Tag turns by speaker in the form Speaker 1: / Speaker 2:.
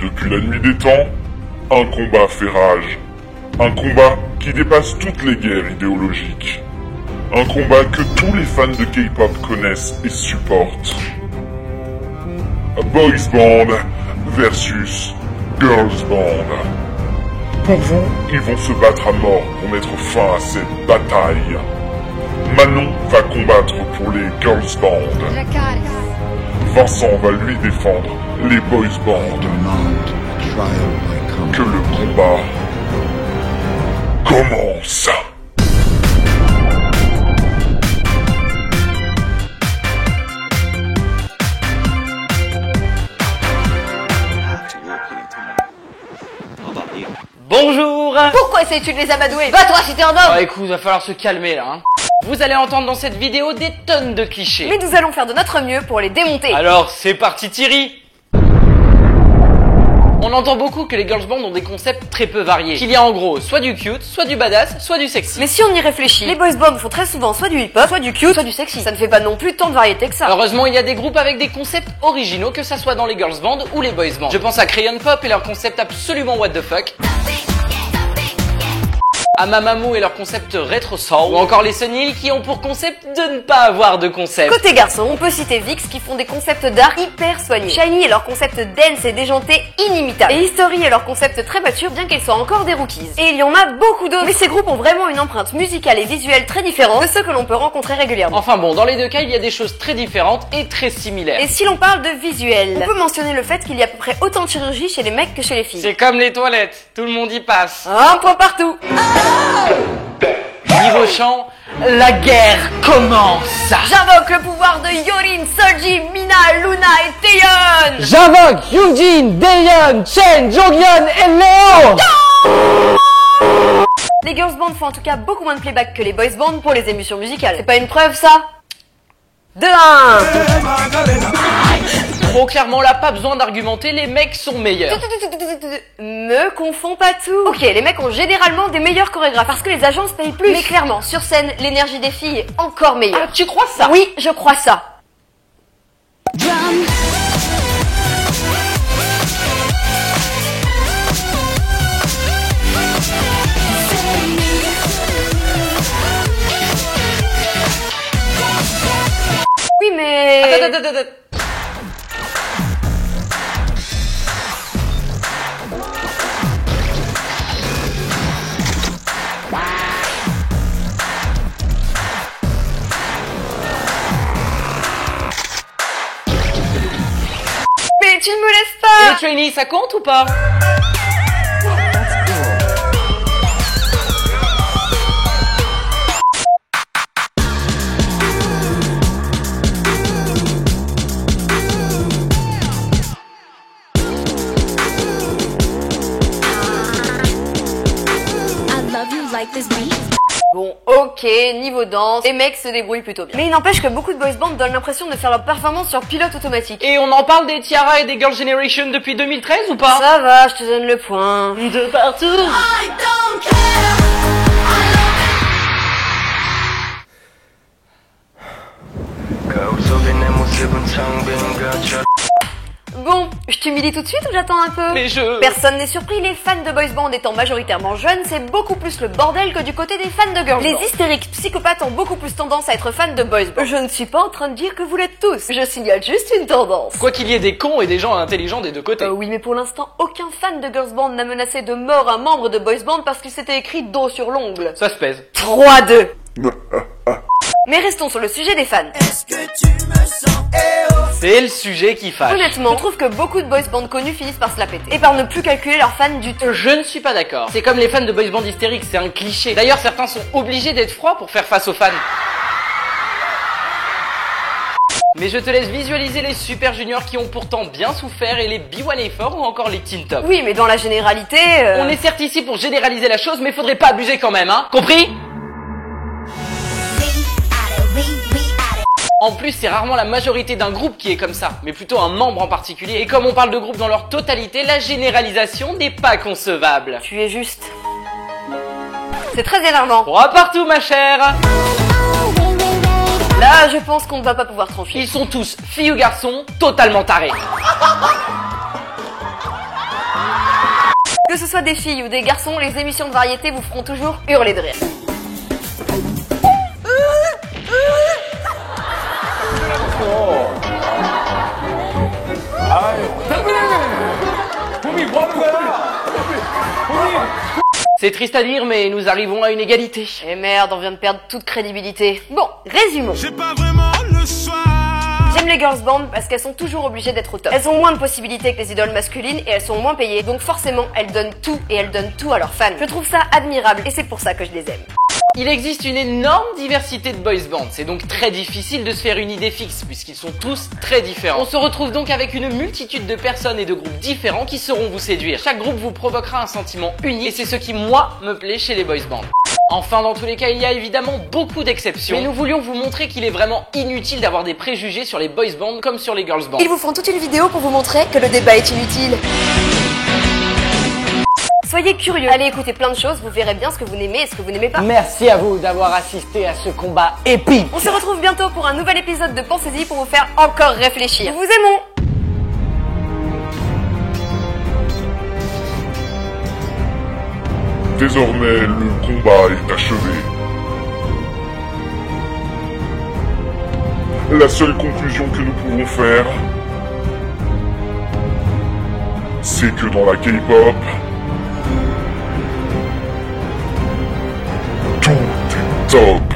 Speaker 1: Depuis la nuit des temps, un combat fait rage. Un combat qui dépasse toutes les guerres idéologiques. Un combat que tous les fans de K-pop connaissent et supportent. Boys Band versus Girls Band. Pour vous, ils vont se battre à mort pour mettre fin à cette bataille. Manon va combattre pour les Girls Band. Vincent va lui défendre les Boys Band. Que le combat commence.
Speaker 2: Bonjour.
Speaker 3: Pourquoi essayes-tu de les amadouer? Va toi si t'es un homme.
Speaker 2: Ah écoute, va falloir se calmer là hein. Vous allez entendre dans cette vidéo des tonnes de clichés.
Speaker 3: Mais nous allons faire de notre mieux pour les démonter.
Speaker 2: Alors c'est parti Thierry. On entend beaucoup que les girls band ont des concepts très peu variés. Qu'il y a en gros soit du cute, soit du badass, soit du sexy.
Speaker 3: Mais si on y réfléchit, les boys bands font très souvent soit du hip-hop, soit du cute, soit du sexy. Ça ne fait pas non plus tant de variété que ça.
Speaker 2: Heureusement, il y a des groupes avec des concepts originaux, que ça soit dans les girls band ou les boys band. Je pense à Crayon Pop et leur concept absolument what the fuck. À Mamamoo et leur concept rétro soul, ou encore les Sunny Hill qui ont pour concept de ne pas avoir de concept.
Speaker 3: Côté garçon, on peut citer VIX qui font des concepts d'art hyper soignés, Shiny et leur concept dance et déjanté inimitable, et History et leur concept très mature bien qu'elles soient encore des rookies. Et il y en a beaucoup d'autres, mais ces groupes ont vraiment une empreinte musicale et visuelle très différente de ceux que l'on peut rencontrer régulièrement.
Speaker 2: Enfin bon, dans les deux cas, il y a des choses très différentes et très similaires.
Speaker 3: Et si l'on parle de visuel, on peut mentionner le fait qu'il y a à peu près autant de chirurgie chez les mecs que chez les filles.
Speaker 2: C'est comme les toilettes, tout le monde y passe.
Speaker 3: Un point partout.
Speaker 2: Niveau chant, la guerre commence.
Speaker 3: J'invoque le pouvoir de Yorin, Seulgi, Mina, Luna et Taeyeon.
Speaker 2: J'invoque Yoonjin, Daeyeon, Chen, Jonghyun et Leo.
Speaker 3: Les girls bands font en tout cas beaucoup moins de playback que les boys bands pour les émissions musicales. C'est pas une preuve ça? De 1.
Speaker 2: Trop clairement là, pas besoin d'argumenter, les mecs sont meilleurs.
Speaker 3: Me confonds pas tout. Ok, les mecs ont généralement des meilleurs chorégraphes parce que les agences payent plus. Mais clairement, sur scène, l'énergie des filles est encore meilleure.
Speaker 2: Ah, tu crois ça?
Speaker 3: Oui, je crois ça. Oui, mais...
Speaker 2: Attends.
Speaker 3: Mais tu ne me laisses
Speaker 2: Et
Speaker 3: pas.
Speaker 2: le trainee, ça compte ou pas?
Speaker 3: Bon, ok, niveau danse, les mecs se débrouillent plutôt bien. Mais il n'empêche que beaucoup de boys bands donnent l'impression de faire leur performance sur pilote automatique.
Speaker 2: Et on en parle des Tiara et des Girl Generation depuis 2013 ou pas?
Speaker 3: Ça va, je te donne le point.
Speaker 2: De partout.
Speaker 3: Bon, je t'humilie tout de suite ou j'attends un peu?
Speaker 2: Mais
Speaker 3: Personne n'est surpris, les fans de boys band étant majoritairement jeunes, c'est beaucoup plus le bordel que du côté des fans de girls band. Les hystériques psychopathes ont beaucoup plus tendance à être fans de boys band. Je ne suis pas en train de dire que vous l'êtes tous, je signale juste une tendance.
Speaker 2: Quoi qu'il y ait des cons et des gens intelligents des deux côtés.
Speaker 3: Oui, mais pour l'instant, aucun fan de girls band n'a menacé de mort un membre de boys band parce qu'il s'était écrit dos sur l'ongle.
Speaker 2: Ça se pèse.
Speaker 3: 3-2. Mais restons sur le sujet des fans.
Speaker 2: C'est le sujet qui fâche.
Speaker 3: Honnêtement, je trouve que beaucoup de boys bands connus finissent par se la péter. Et par ne plus calculer leurs fans du tout.
Speaker 2: Je ne suis pas d'accord. C'est comme les fans de boys band hystériques, c'est un cliché. D'ailleurs, certains sont obligés d'être froids pour faire face aux fans. Mais je te laisse visualiser les super juniors qui ont pourtant bien souffert et les B1A4 ou encore les Teen Top.
Speaker 3: Oui, mais dans la généralité...
Speaker 2: On est certes ici pour généraliser la chose, mais faudrait pas abuser quand même, hein. Compris? En plus, c'est rarement la majorité d'un groupe qui est comme ça, mais plutôt un membre en particulier. Et comme on parle de groupe dans leur totalité, la généralisation n'est pas concevable.
Speaker 3: Tu es juste... C'est très énervant.
Speaker 2: Droit partout, ma chère.
Speaker 3: Là, je pense qu'on ne va pas pouvoir trancher.
Speaker 2: Ils sont tous, filles ou garçons, totalement tarés.
Speaker 3: Que ce soit des filles ou des garçons, les émissions de variété vous feront toujours hurler de rire.
Speaker 2: C'est triste à dire, mais nous arrivons à une égalité.
Speaker 3: Et merde, on vient de perdre toute crédibilité. Bon, résumons.
Speaker 4: J'ai pas vraiment le choix.
Speaker 3: J'aime les girls band parce qu'elles sont toujours obligées d'être au top. Elles ont moins de possibilités que les idoles masculines et elles sont moins payées, donc forcément elles donnent tout et elles donnent tout à leurs fans. Je trouve ça admirable et c'est pour ça que je les aime.
Speaker 2: Il existe une énorme diversité de boys bands, c'est donc très difficile de se faire une idée fixe puisqu'ils sont tous très différents. On se retrouve donc avec une multitude de personnes et de groupes différents qui sauront vous séduire. Chaque groupe vous provoquera un sentiment unique et c'est ce qui moi me plaît chez les boys bands. Enfin, dans tous les cas, il y a évidemment beaucoup d'exceptions, mais nous voulions vous montrer qu'il est vraiment inutile d'avoir des préjugés sur les boys bands comme sur les girls bands.
Speaker 3: Ils vous font toute une vidéo pour vous montrer que le débat est inutile. Soyez curieux, allez écouter plein de choses, vous verrez bien ce que vous n'aimez et ce que vous n'aimez pas.
Speaker 2: Merci à vous d'avoir assisté à ce combat épique.
Speaker 3: On se retrouve bientôt pour un nouvel épisode de Pensez-y pour vous faire encore réfléchir. Nous vous aimons.
Speaker 1: Désormais, le combat est achevé. La seule conclusion que nous pouvons faire, c'est que dans la K-pop, tout est top.